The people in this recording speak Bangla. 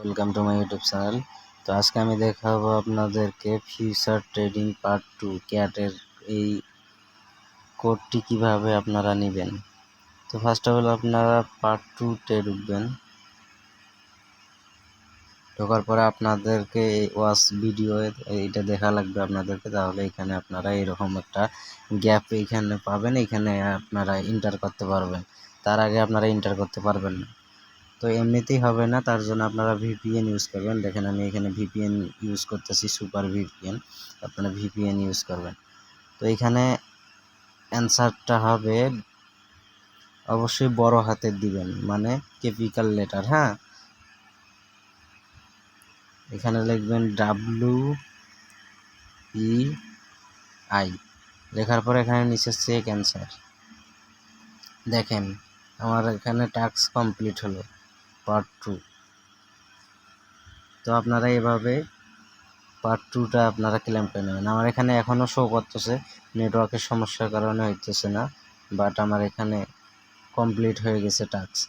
Welcome to my YouTube channel. তো আজকে আমি দেখাবো আপনাদেরকে ফিউচার ট্রেডিং পার্ট 2 ক্যাটের এই কোডটি কিভাবে আপনারা নেবেন। তো ফার্স্ট অফ অল আপনারা পার্ট 2-তে ঢুকবেন। ঢোকার পরে আপনাদেরকে এই ওয়াচ ভিডিও এইটা দেখা লাগবে আপনাদেরকে, তাহলে এখানে আপনারা এরকম একটা গ্যাপ এইখানে পাবেন, এখানে আপনারা এন্টার করতে পারবেন। তার আগে আপনারা এন্টার করতে পারবেন না। তো এমনিতেই হবে না, তার জন্য আপনারা ভিপিএন ইউজ করবেন। দেখেন আমি এখানে ভিপিএন ইউজ করতেছি, সুপার ভিপিএন। আপনারা ভিপিএন ইউজ করবেন। তো এখানে অ্যান্সারটা হবে অবশ্যই বড় হাতের দিবেন, মানে ক্যাপিটাল লেটার। হ্যাঁ, এখানে লিখবেন WEI, লেখার পরে এখানে নিচে চেক অ্যান্সার। দেখেন আমার এখানে টাস্ক কমপ্লিট হলো পার্ট 2। তো আপনারা এভাবে পার্ট 2টা আপনারা ক্লেম করে নেবেন। আমার এখানে এখনও শো করতেছে, নেটওয়ার্কের সমস্যার কারণে হইতেছে না, বাট আমার এখানে কমপ্লিট হয়ে গেছে টাস্ক।